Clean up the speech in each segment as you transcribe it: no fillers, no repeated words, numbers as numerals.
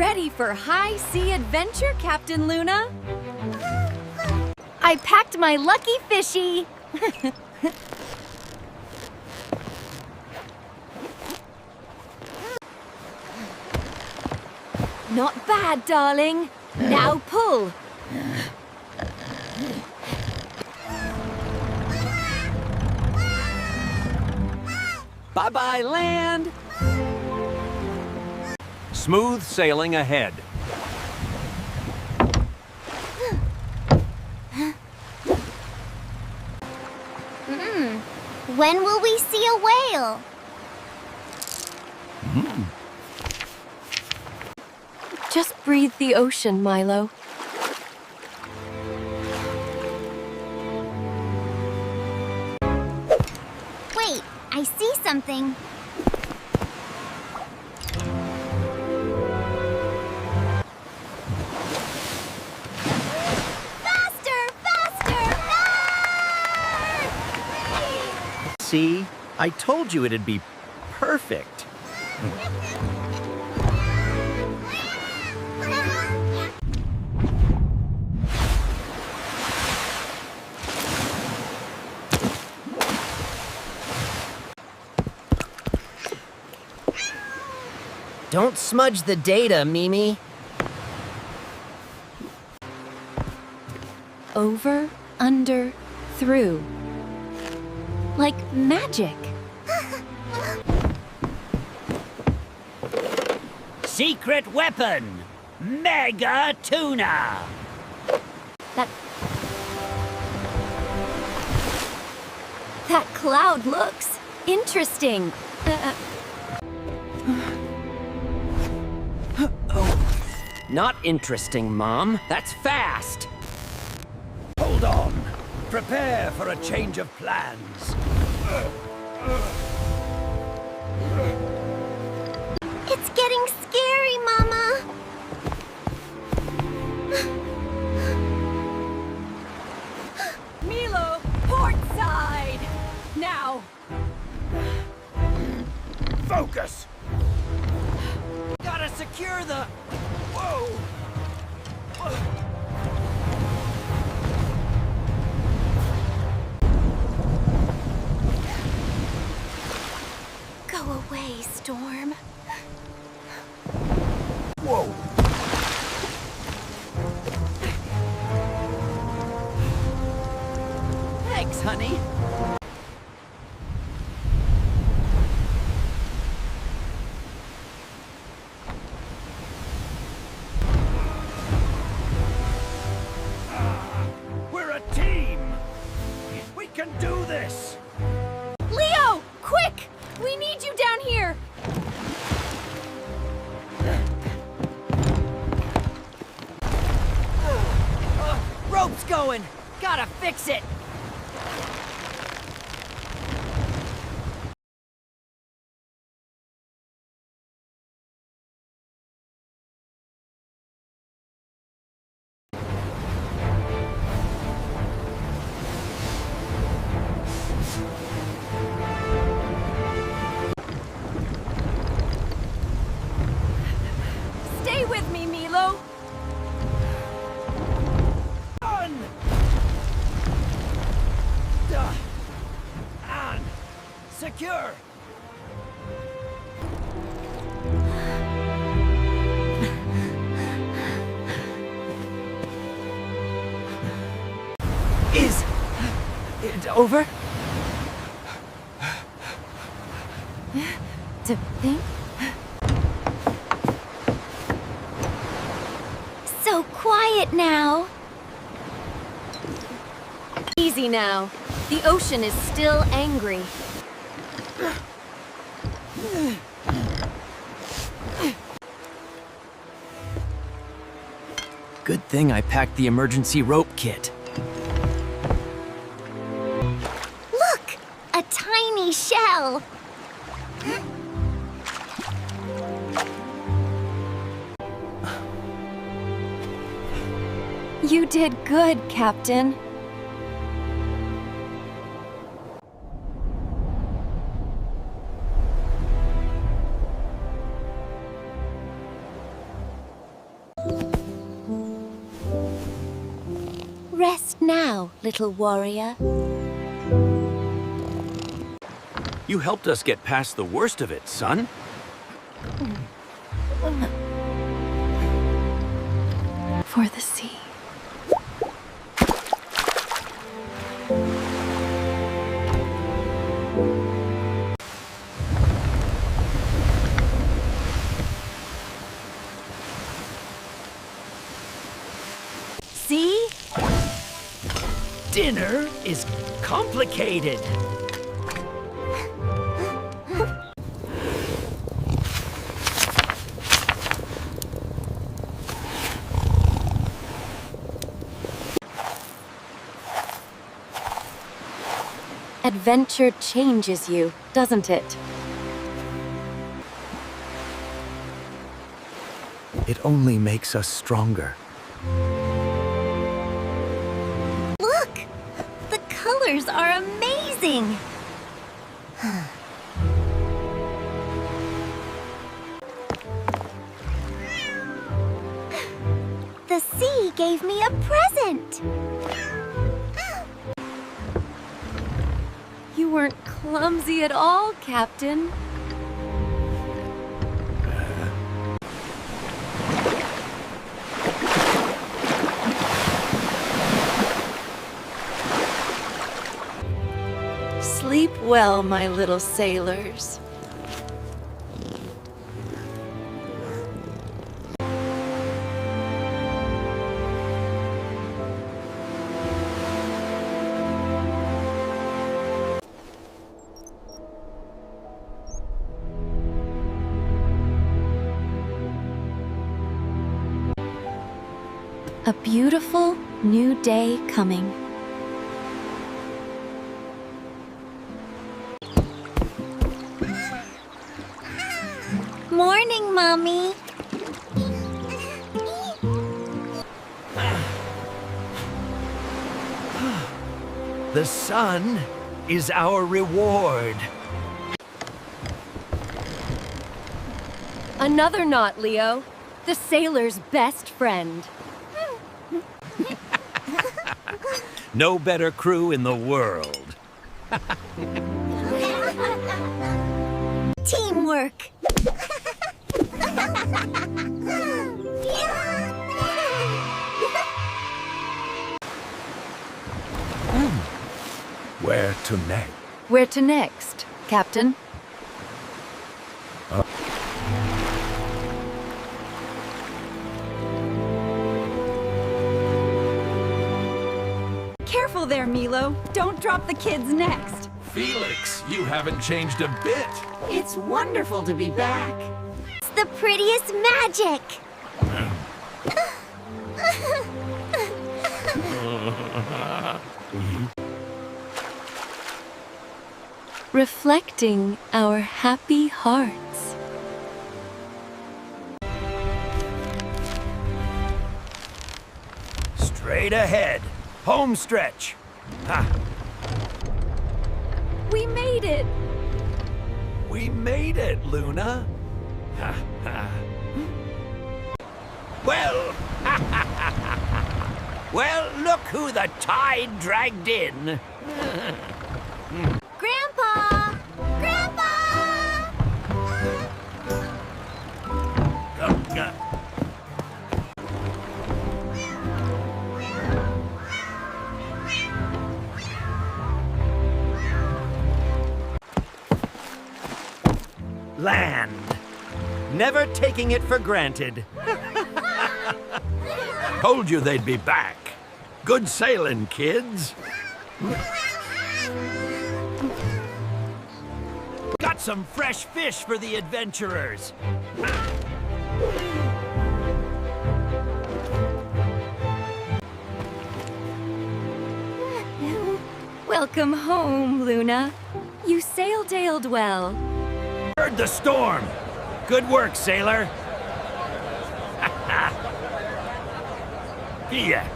Ready for high sea adventure, Captain Luna? I packed my lucky fishy! Not bad, darling. Now pull. Bye-bye, land! Smooth sailing ahead. When will we see a whale? Just breathe the ocean, Milo. Wait, I see something. Faster! Faster! No! See? I told you it'd be perfect. Don't smudge the data, Mimi. Over, under, through. Like magic. Secret weapon! Mega Tuna! That cloud looks interesting. Not interesting, Mom. That's fast. Hold on. Prepare for a change of plans. It's getting scary, Mama. Milo, port side! Now! Focus! Gotta secure the... Whoa! Go away, Storm. Whoa! Thanks, honey. We're a team! We can do this! Leo, quick! We need you down here! Rope's going. Gotta fix it. Stay with me, Milo! On! And secure! Is it over? To think? So quiet now. Easy now. The ocean is still angry. Good thing I packed the emergency rope kit. Look! A tiny shell. You did good, Captain. now, little warrior. You helped us get past the worst of it, son. For the sea. See? Dinner is complicated. Adventure changes you, doesn't it? It only makes us stronger. Look! The colors are amazing! The sea gave me a present! You weren't clumsy at all, Captain. Sleep well, my little sailors. A beautiful new day coming. Morning, Mommy. The sun is our reward. Another knot, Leo. The sailor's best friend. No better crew in the world. Teamwork. Where to next? Where to next, Captain? Careful there, Milo. Don't drop the kids next. Felix, you haven't changed a bit. It's wonderful to be back. It's the prettiest magic. Reflecting our happy hearts. Straight ahead. Home stretch. Ha! We made it! We made it, Luna. Ha ha. Well, well, look who the tide dragged in. Grandpa! Grandpa! Land. Never taking it for granted. Told you they'd be back. Good sailing, kids. Got some fresh fish for the adventurers. Welcome home, Luna. You sailed well. Heard the storm. Good work, sailor. Yeah.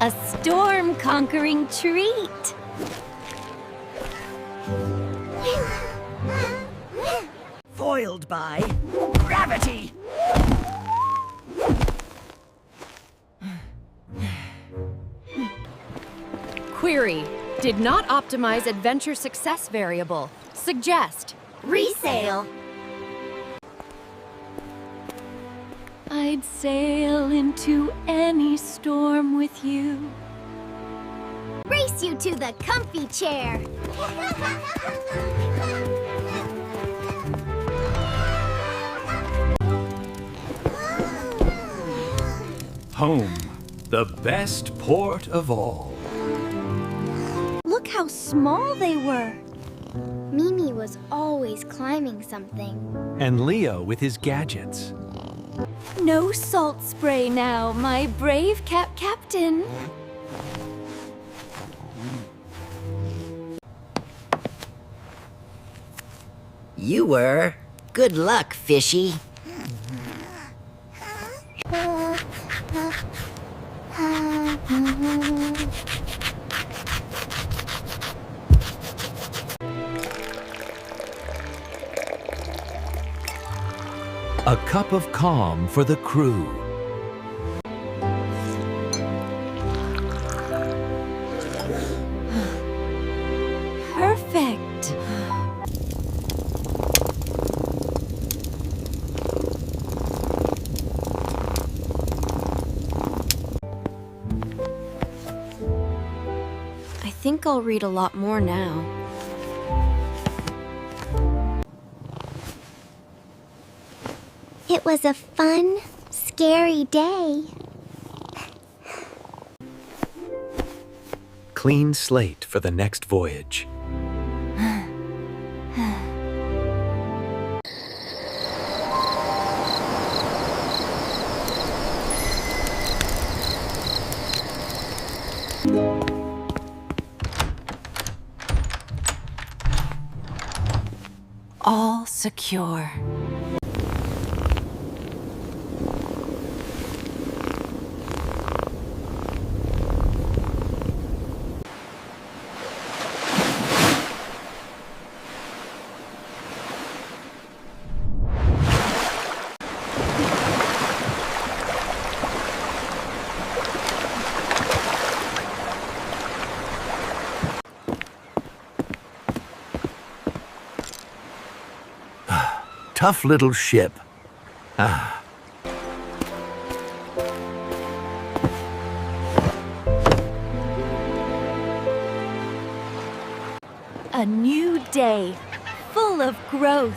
A storm-conquering treat. Foiled by gravity. Query. Did not optimize adventure success variable. Suggest. Resale. I'd sail into any storm with you. Race you to the comfy chair. Home, the best port of all. Look how small they were. Mimi was always climbing something. And Leo with his gadgets. No salt spray now, my brave captain. You were. Good luck, fishy. A cup of calm for the crew. Perfect. I think I'll read a lot more now. It was a fun, scary day. Clean slate for the next voyage. All secure. Tough little ship. A new day, full of growth.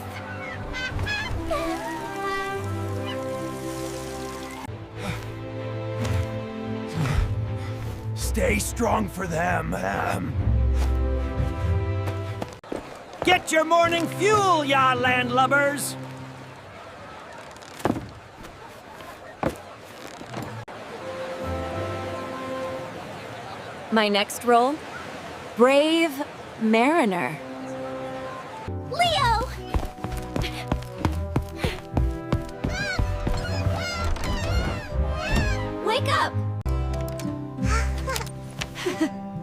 Stay strong for them. Get your morning fuel, ya landlubbers! My next role? Brave mariner. Leo! Wake up!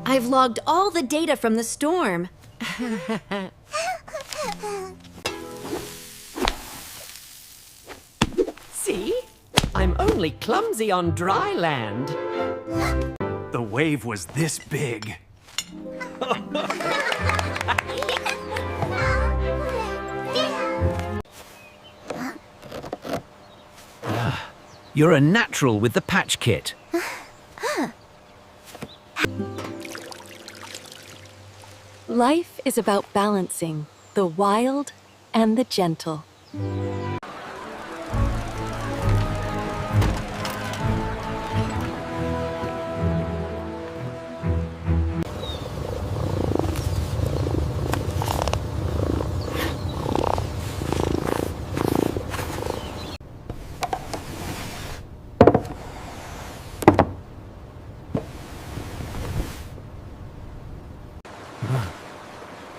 I've logged all the data from the storm. See? I'm only clumsy on dry land. The wave was this big. You're a natural with the patch kit. Life is about balancing the wild and the gentle.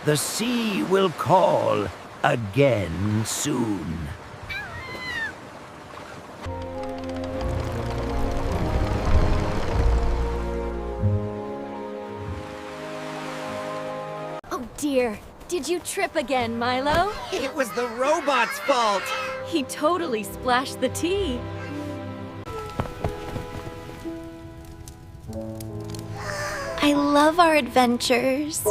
The sea will call again soon. did you trip again, Milo? It was the robot's fault! He totally splashed the tea. I love our adventures.